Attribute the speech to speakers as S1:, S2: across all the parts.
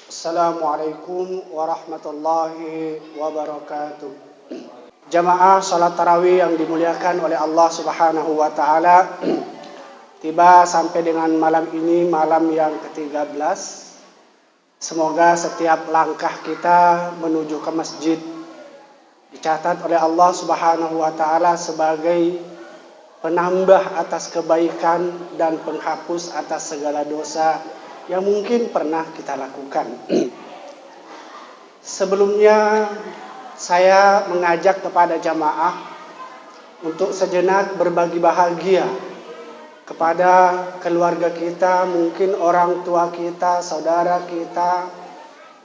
S1: Assalamualaikum warahmatullahi wabarakatuh. Jamaah salat tarawih yang dimuliakan oleh Allah Subhanahu wa taala. Tiba sampai dengan malam ini, malam yang ke-13. Semoga setiap langkah kita menuju ke masjid dicatat oleh Allah Subhanahu wa taala sebagai penambah atas kebaikan dan penghapus atas segala dosa yang mungkin pernah kita lakukan. Sebelumnya saya mengajak kepada jamaah untuk sejenak berbagi bahagia kepada keluarga kita, mungkin orang tua kita, saudara kita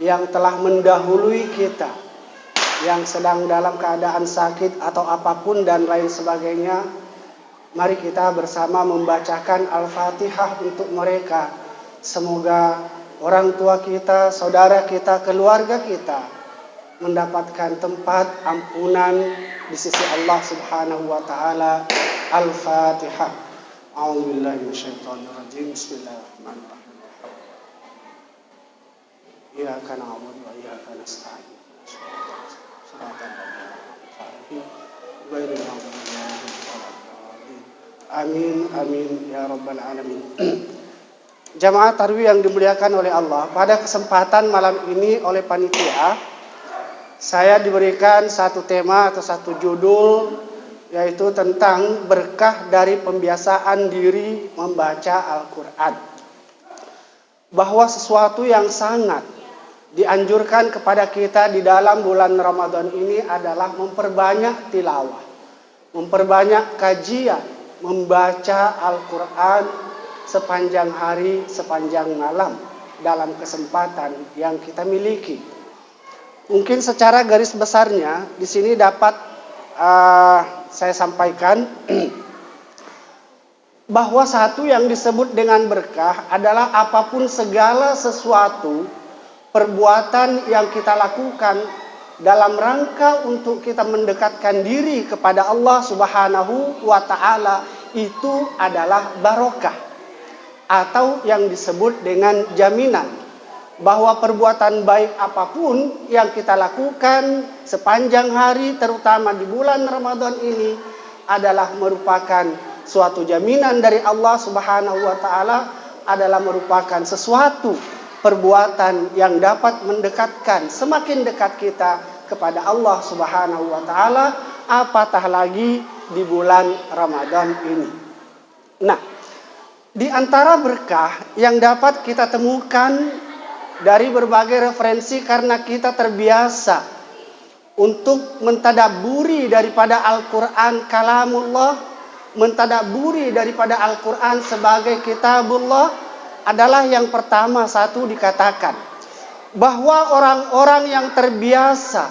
S1: yang telah mendahului kita, yang sedang dalam keadaan sakit atau apapun dan lain sebagainya. Mari kita bersama membacakan Al-Fatihah untuk mereka. Semoga orang tua kita, saudara kita, keluarga kita mendapatkan tempat ampunan di sisi Allah Subhanahu wa taala. Al-Fatihah. A'udzubillahi minasyaitonirrajim. Bismillahirrahmanirrahim. Iyyaka na'budu wa iyyaka nasta'in. Amin amin ya rabbal alamin. Jamaah tarawih yang dimuliakan oleh Allah, pada kesempatan malam ini oleh panitia saya diberikan satu tema atau satu judul, yaitu tentang berkah dari pembiasaan diri membaca Al-Quran. Bahwa sesuatu yang sangat dianjurkan kepada kita di dalam bulan Ramadan ini adalah memperbanyak tilawah, memperbanyak kajian, membaca Al-Quran sepanjang hari, sepanjang malam dalam kesempatan yang kita miliki. Mungkin secara garis besarnya di sini dapat saya sampaikan bahwa satu yang disebut dengan berkah adalah apapun segala sesuatu perbuatan yang kita lakukan dalam rangka untuk kita mendekatkan diri kepada Allah Subhanahu wa taala, itu adalah barokah, atau yang disebut dengan jaminan bahwa perbuatan baik apapun yang kita lakukan sepanjang hari, terutama di bulan Ramadan ini, adalah merupakan suatu jaminan dari Allah Subhanahu wa taala, adalah merupakan sesuatu perbuatan yang dapat mendekatkan, semakin dekat kita kepada Allah Subhanahu wa taala, apatah lagi di bulan Ramadan ini. Nah, di antara berkah yang dapat kita temukan dari berbagai referensi, karena kita terbiasa untuk mentadaburi daripada Al-Quran kalamullah, mentadaburi daripada Al-Quran sebagai kitabullah, adalah yang pertama, satu, dikatakan bahwa orang-orang yang terbiasa,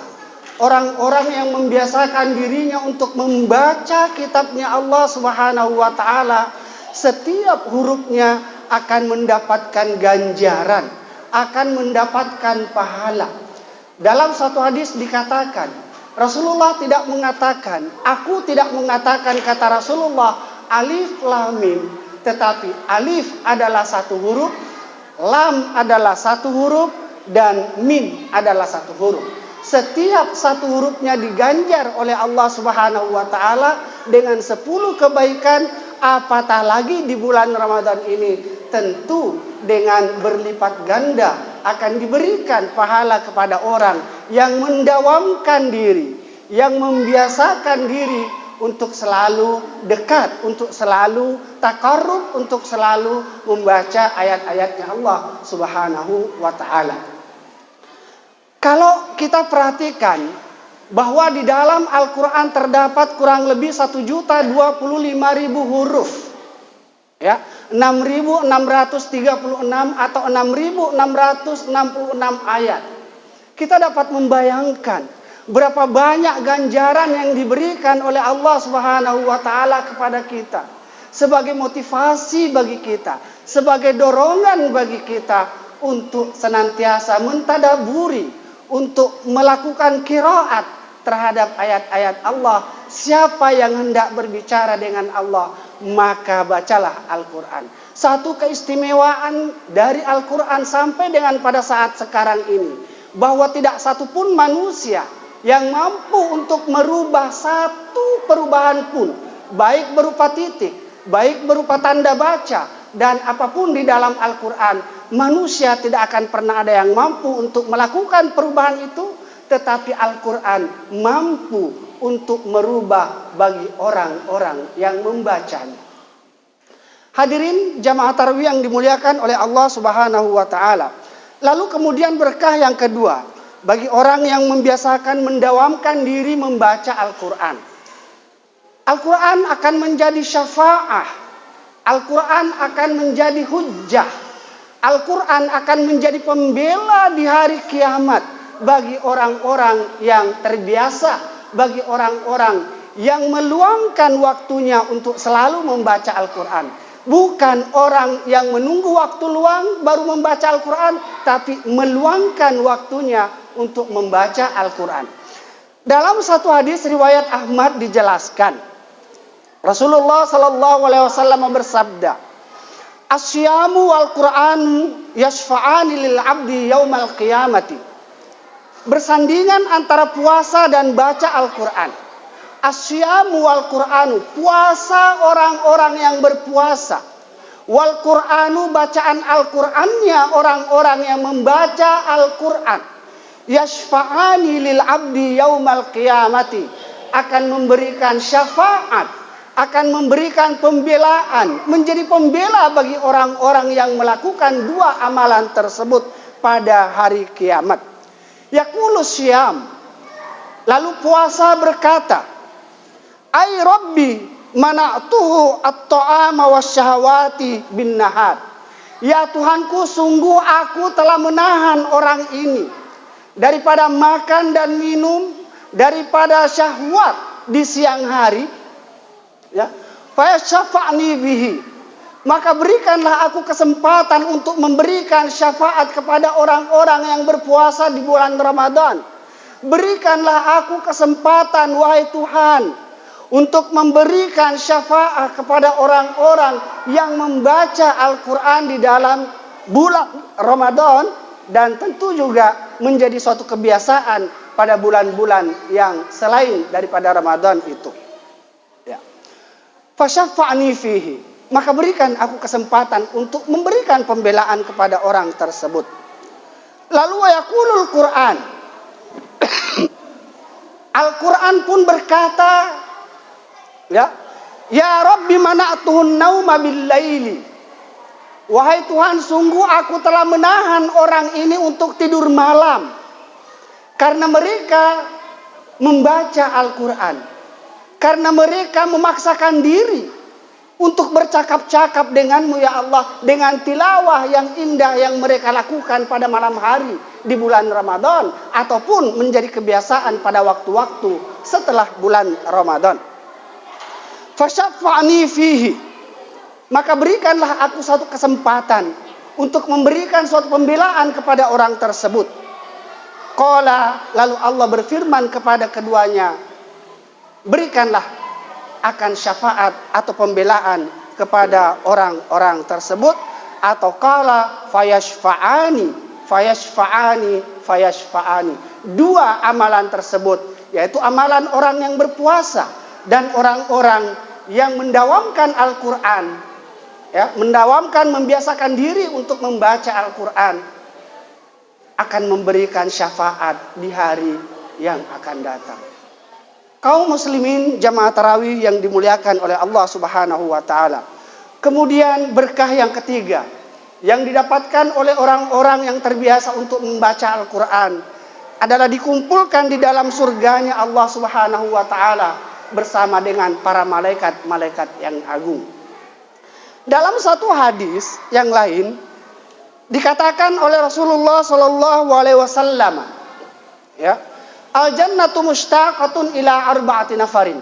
S1: orang-orang yang membiasakan dirinya untuk membaca kitabnya Allah Subhanahu wa taala, setiap hurufnya akan mendapatkan ganjaran, akan mendapatkan pahala. Dalam satu hadis dikatakan, Rasulullah tidak mengatakan, aku tidak mengatakan, kata Rasulullah, alif lam mim, tetapi alif adalah satu huruf, lam adalah satu huruf, dan mim adalah satu huruf. Setiap satu hurufnya diganjar oleh Allah Subhanahu wa taala dengan 10 kebaikan, apatah lagi di bulan Ramadan ini, tentu dengan berlipat ganda akan diberikan pahala kepada orang yang mendawamkan diri, yang membiasakan diri untuk selalu dekat, untuk selalu takarrub, untuk selalu membaca ayat-ayatnya Allah Subhanahu wa taala. Kalau kita perhatikan bahwa di dalam Al-Quran terdapat kurang lebih 1.025.000 huruf, ya, 6.636 atau 6.666 ayat. Kita dapat membayangkan berapa banyak ganjaran yang diberikan oleh Allah Subhanahu wa taala kepada kita, sebagai motivasi bagi kita, sebagai dorongan bagi kita untuk senantiasa mentadaburi, untuk melakukan qiraat terhadap ayat-ayat Allah. Siapa yang hendak berbicara dengan Allah, maka bacalah Al-Quran. Satu keistimewaan dari Al-Quran sampai dengan pada saat sekarang ini, bahwa tidak satupun manusia yang mampu untuk merubah satu perubahan pun, baik berupa titik, baik berupa tanda baca, dan apapun di dalam Al-Quran. Manusia tidak akan pernah ada yang mampu untuk melakukan perubahan itu, tetapi Al-Quran mampu untuk merubah bagi orang-orang yang membacanya. Hadirin jamaah tarawih yang dimuliakan oleh Allah Subhanahu wa taala. Lalu kemudian berkah yang kedua bagi orang yang membiasakan mendawamkan diri membaca Al-Quran. Al-Quran akan menjadi syafaah. Al-Quran akan menjadi hujjah. Al-Quran akan menjadi pembela di hari kiamat bagi orang-orang yang terbiasa, bagi orang-orang yang meluangkan waktunya untuk selalu membaca Al-Quran. Bukan orang yang menunggu waktu luang baru membaca Al-Quran, tapi meluangkan waktunya untuk membaca Al-Quran. Dalam satu hadis riwayat Ahmad dijelaskan, Rasulullah SAW bersabda, "Asyamu wal Quran yashfa'ani lil abdi yaumal qiyamati." Bersandingan antara puasa dan baca Al-Quran. Asyamu wal Qur'anu, puasa orang-orang yang berpuasa. Wal Qur'anu, bacaan Al-Qur'annya orang-orang yang membaca Al-Qur'an. Yashfa'ani lil abdi yaumal qiyamati, akan memberikan syafaat, akan memberikan pembelaan, menjadi pembela bagi orang-orang yang melakukan dua amalan tersebut pada hari kiamat. Yaqulu syam, lalu puasa berkata, "Ai Rabbi mana'tuhu at-ta'ama wasyahawati bin nahar." Ya Tuhanku, sungguh aku telah menahan orang ini daripada makan dan minum, daripada syahwat di siang hari. Ya, fa syafa'ni bihi. Maka berikanlah aku kesempatan untuk memberikan syafaat kepada orang-orang yang berpuasa di bulan Ramadan. Berikanlah aku kesempatan, wahai Tuhan, untuk memberikan syafaat kepada orang-orang yang membaca Al-Quran di dalam bulan Ramadan, dan tentu juga menjadi suatu kebiasaan pada bulan-bulan yang selain daripada Ramadan itu. Ya. Fasyafa'ni fihi, maka berikan aku kesempatan untuk memberikan pembelaan kepada orang tersebut. Lalu yaqulul Quran, Al-Quran pun berkata, ya Rabbi mana'tuhun nauma bil laili. Wahai Tuhan, sungguh aku telah menahan orang ini untuk tidur malam, karena mereka membaca Al-Quran, karena mereka memaksakan diri untuk bercakap-cakap denganmu ya Allah, dengan tilawah yang indah yang mereka lakukan pada malam hari di bulan Ramadan, ataupun menjadi kebiasaan pada waktu-waktu setelah bulan Ramadan. Fasyafa'ni fihi, maka berikanlah aku satu kesempatan untuk memberikan suatu pembelaan kepada orang tersebut. Qala, lalu Allah berfirman kepada keduanya, berikanlah akan syafaat atau pembelaan kepada orang-orang tersebut. Atau qala fayashfa'ani. Dua amalan tersebut, yaitu amalan orang yang berpuasa dan orang-orang yang mendawamkan Al-Quran, ya, mendawamkan, membiasakan diri untuk membaca Al-Quran, akan memberikan syafaat di hari yang akan datang. Kaum muslimin jamaah tarawih yang dimuliakan oleh Allah Subhanahu wa taala. Kemudian berkah yang ketiga yang didapatkan oleh orang-orang yang terbiasa untuk membaca Al-Quran adalah dikumpulkan di dalam surganya Allah Subhanahu wa taala bersama dengan para malaikat-malaikat yang agung. Dalam satu hadis yang lain dikatakan oleh Rasulullah sallallahu alaihi wasallam, ya, al-jannatu mushtaqatun ila arba'ati nafarin.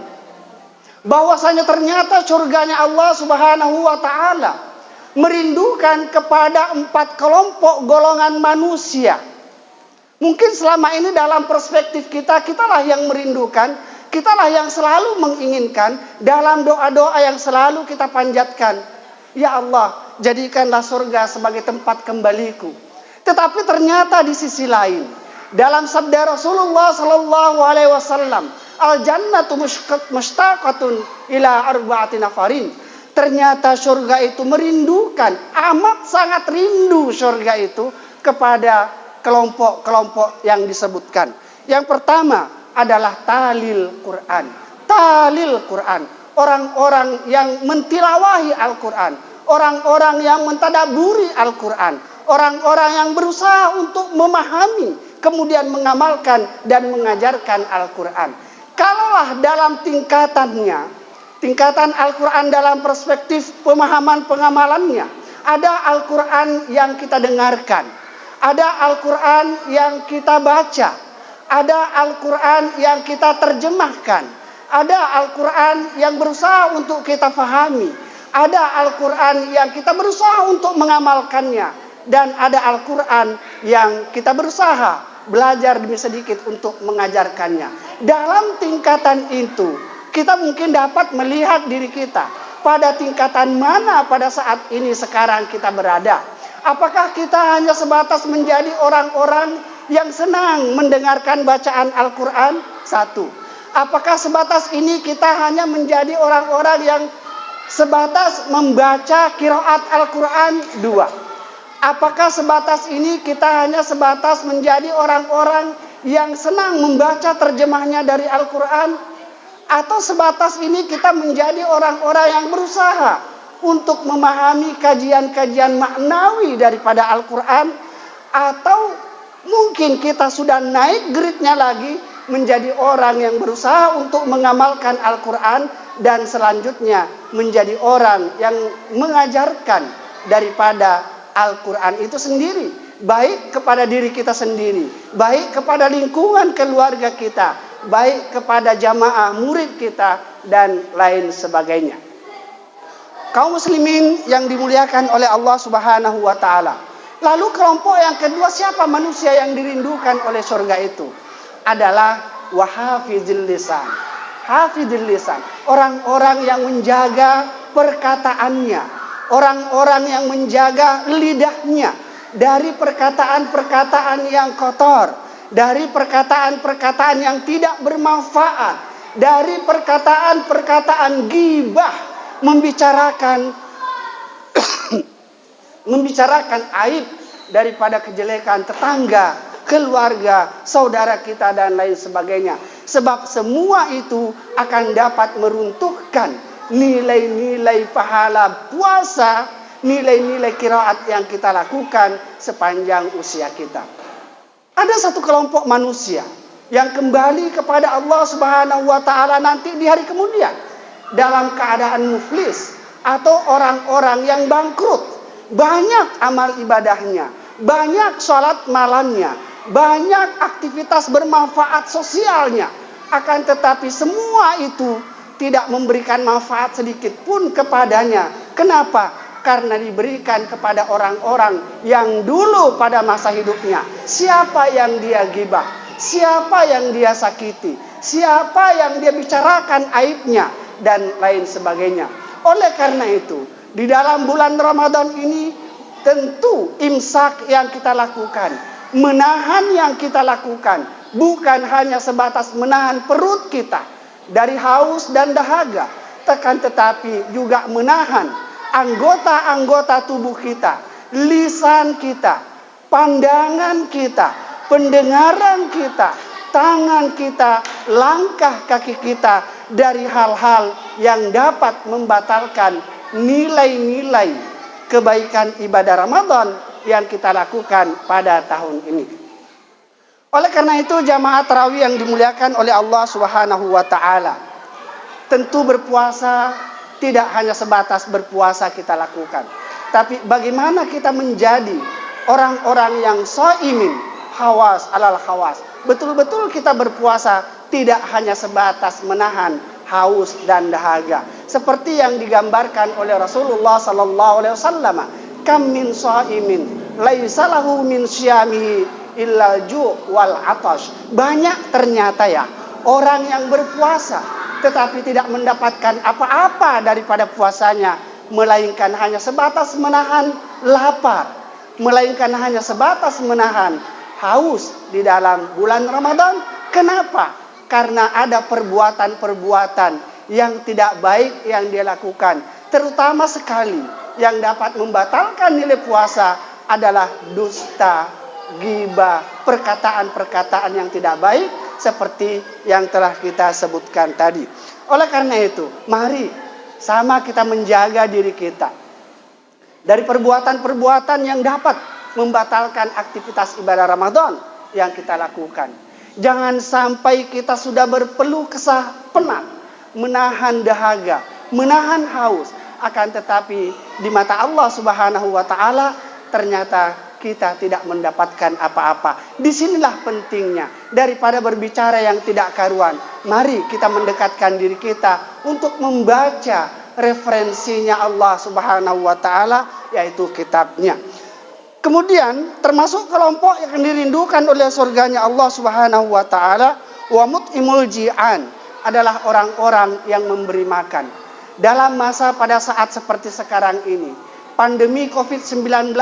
S1: Bahwasanya ternyata surganya Allah Subhanahu wa taala merindukan kepada 4 kelompok golongan manusia. Mungkin selama ini dalam perspektif kita, kitalah yang merindukan Kitalah yang selalu menginginkan dalam doa-doa yang selalu kita panjatkan. Ya Allah, jadikanlah surga sebagai tempat kembaliku. Tetapi ternyata di sisi lain, dalam sabda Rasulullah sallallahu alaihi wasallam, al-jannatu mushtaqatun ila arba'ati nafarin. Ternyata surga itu merindukan, amat sangat rindu surga itu kepada kelompok-kelompok yang disebutkan. Yang pertama adalah talil Quran. Talil Quran. Orang-orang yang mentilawahi Al-Quran. Orang-orang yang mentadaburi Al-Quran. Orang-orang yang berusaha untuk memahami, kemudian mengamalkan dan mengajarkan Al-Quran. Kalaulah dalam tingkatan Al-Quran dalam perspektif pemahaman pengamalannya, ada Al-Quran yang kita dengarkan, ada Al-Quran yang kita baca, ada Al-Quran yang kita terjemahkan, ada Al-Quran yang berusaha untuk kita fahami, ada Al-Quran yang kita berusaha untuk mengamalkannya, dan ada Al-Quran yang kita berusaha belajar demi sedikit untuk mengajarkannya. Dalam tingkatan itu, kita mungkin dapat melihat diri kita pada tingkatan mana pada saat ini sekarang kita berada. Apakah kita hanya sebatas menjadi orang-orang yang senang mendengarkan bacaan Al-Quran? Satu. Apakah sebatas ini kita hanya menjadi orang-orang yang sebatas membaca qiraat Al-Quran? Dua. Apakah sebatas ini kita hanya sebatas menjadi orang-orang yang senang membaca terjemahnya dari Al-Quran? Atau sebatas ini kita menjadi orang-orang yang berusaha untuk memahami kajian-kajian maknawi daripada Al-Quran? Atau mungkin kita sudah naik grade-nya lagi menjadi orang yang berusaha untuk mengamalkan Al-Quran dan selanjutnya menjadi orang yang mengajarkan daripada Al-Quran itu sendiri, baik kepada diri kita sendiri, baik kepada lingkungan keluarga kita, baik kepada jamaah murid kita dan lain sebagainya. Kaum muslimin yang dimuliakan oleh Allah Subhanahu wa taala. Lalu kelompok yang kedua, siapa manusia yang dirindukan oleh surga itu? Adalah wahafizil lisan. Hafizil lisan. Orang-orang yang menjaga perkataannya. Orang-orang yang menjaga lidahnya dari perkataan-perkataan yang kotor, dari perkataan-perkataan yang tidak bermanfaat, dari perkataan-perkataan ghibah, membicarakan aib daripada kejelekan tetangga, keluarga, saudara kita dan lain sebagainya. Sebab semua itu akan dapat meruntuhkan nilai-nilai pahala puasa, nilai-nilai qiraat yang kita lakukan sepanjang usia kita. Ada satu kelompok manusia yang kembali kepada Allah Subhanahu wa taala nanti di hari kemudian dalam keadaan muflis atau orang-orang yang bangkrut. Banyak amal ibadahnya, banyak sholat malamnya, banyak aktivitas bermanfaat sosialnya. Akan tetapi semua itu tidak memberikan manfaat sedikit pun kepadanya. Kenapa? Karena diberikan kepada orang-orang yang dulu pada masa hidupnya. Siapa yang dia ghibah? Siapa yang dia sakiti? Siapa yang dia bicarakan aibnya? Dan lain sebagainya. Oleh karena itu, di dalam bulan Ramadan ini tentu imsak yang kita lakukan, menahan yang kita lakukan, bukan hanya sebatas menahan perut kita dari haus dan dahaga, tetapi juga menahan anggota-anggota tubuh kita, lisan kita, pandangan kita, pendengaran kita, tangan kita, langkah kaki kita dari hal-hal yang dapat membatalkan nilai-nilai kebaikan ibadah Ramadan yang kita lakukan pada tahun ini. Oleh karena itu jamaah tarawih yang dimuliakan oleh Allah Subhanahu wa taala, tentu berpuasa tidak hanya sebatas berpuasa kita lakukan, tapi bagaimana kita menjadi orang-orang yang shaimin, hawas alal hawas. Betul-betul kita berpuasa tidak hanya sebatas menahan haus dan dahaga, seperti yang digambarkan oleh Rasulullah sallallahu alaihi wasallam, kam min shaimin laisa lahu min syamihi illa ju' wal atash. Banyak ternyata ya orang yang berpuasa tetapi tidak mendapatkan apa-apa daripada puasanya, melainkan hanya sebatas menahan lapar, melainkan hanya sebatas menahan haus di dalam bulan Ramadan. Kenapa? Karena ada perbuatan-perbuatan yang tidak baik yang dia lakukan. Terutama sekali yang dapat membatalkan nilai puasa adalah dusta, ghibah, perkataan-perkataan yang tidak baik seperti yang telah kita sebutkan tadi. Oleh karena itu, mari sama kita menjaga diri kita dari perbuatan-perbuatan yang dapat membatalkan aktivitas ibadah Ramadan yang kita lakukan. Jangan sampai kita sudah berpeluh kesah penat, menahan dahaga, menahan haus, akan tetapi di mata Allah Subhanahu wa taala ternyata kita tidak mendapatkan apa-apa. Disinilah pentingnya, daripada berbicara yang tidak karuan, mari kita mendekatkan diri kita untuk membaca referensinya Allah Subhanahu wa taala, yaitu kitabnya. Kemudian termasuk kelompok yang dirindukan oleh surganya Allah Subhanahu wa taala, wa mut'imul ji'an, adalah orang-orang yang memberi makan. Dalam masa pada saat seperti sekarang ini, pandemi COVID-19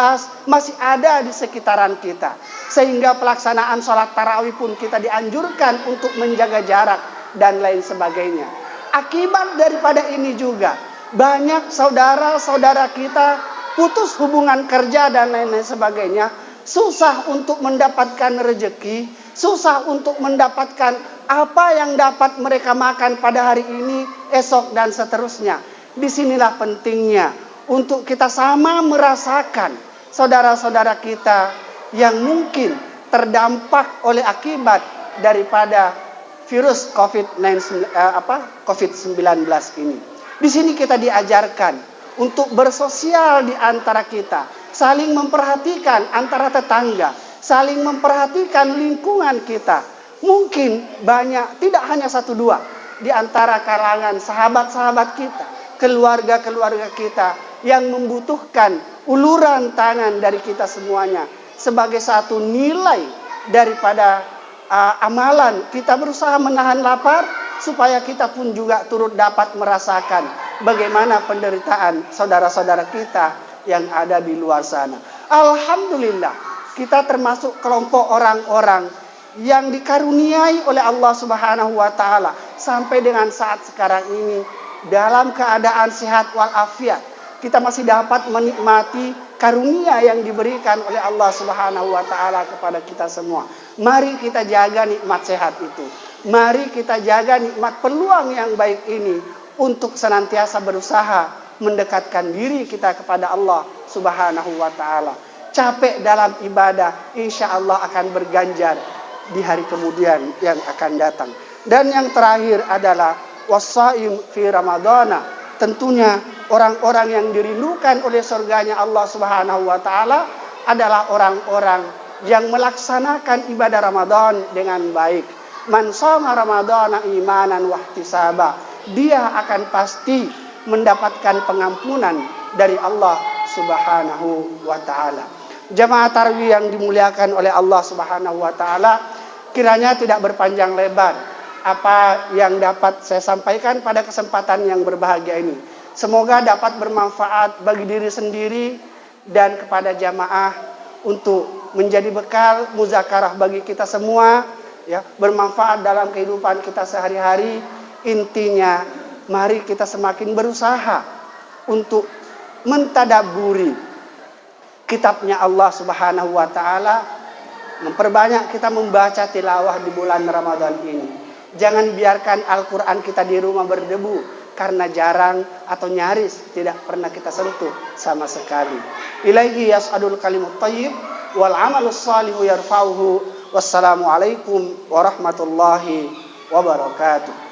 S1: masih ada di sekitaran kita, sehingga pelaksanaan sholat tarawih pun kita dianjurkan untuk menjaga jarak dan lain sebagainya. Akibat daripada ini juga banyak saudara-saudara kita putus hubungan kerja dan lain-lain sebagainya, susah untuk mendapatkan rezeki, susah untuk mendapatkan apa yang dapat mereka makan pada hari ini, esok dan seterusnya. Disinilah pentingnya untuk kita sama merasakan saudara-saudara kita yang mungkin terdampak oleh akibat daripada virus COVID-19 ini. Di sini kita diajarkan untuk bersosial di antara kita, saling memperhatikan antara tetangga, saling memperhatikan lingkungan kita. Mungkin banyak, tidak hanya satu dua, di antara kalangan sahabat-sahabat kita, keluarga-keluarga kita yang membutuhkan uluran tangan dari kita semuanya. Sebagai satu nilai daripada amalan, kita berusaha menahan lapar supaya kita pun juga turut dapat merasakan bagaimana penderitaan saudara-saudara kita yang ada di luar sana. Alhamdulillah, kita termasuk kelompok orang-orang yang dikaruniai oleh Allah Subhanahu wa taala sampai dengan saat sekarang ini dalam keadaan sehat walafiat. Kita masih dapat menikmati karunia yang diberikan oleh Allah Subhanahu wa taala kepada kita semua. Mari kita jaga nikmat sehat itu. Mari kita jaga nikmat peluang yang baik ini untuk senantiasa berusaha mendekatkan diri kita kepada Allah Subhanahu wa taala. Capek dalam ibadah, insya Allah akan berganjar di hari kemudian yang akan datang. Dan yang terakhir adalah wassaim fi ramadana. Tentunya orang-orang yang dirindukan oleh surganya Allah Subhanahu wa taala adalah orang-orang yang melaksanakan ibadah Ramadan dengan baik. Man shoma ramadana imanan wa ihtisaba, dia akan pasti mendapatkan pengampunan dari Allah Subhanahu wa taala. Jamaah tarawih yang dimuliakan oleh Allah Subhanahu wa taala, kiranya tidak berpanjang lebar apa yang dapat saya sampaikan pada kesempatan yang berbahagia ini. Semoga dapat bermanfaat bagi diri sendiri dan kepada jamaah untuk menjadi bekal muzakarah bagi kita semua, ya, bermanfaat dalam kehidupan kita sehari-hari. Intinya, mari kita semakin berusaha untuk mentadaburi kitabnya Allah Subhanahu wa taala, memperbanyak kita membaca tilawah di bulan Ramadan ini. Jangan biarkan Al-Quran kita di rumah berdebu karena jarang atau nyaris tidak pernah kita sentuh sama sekali. Ilaihi yas'adul kalimut thayyib wal amalus shalihu yarfa'uhu. Wassalamualaikum warahmatullahi wabarakatuh.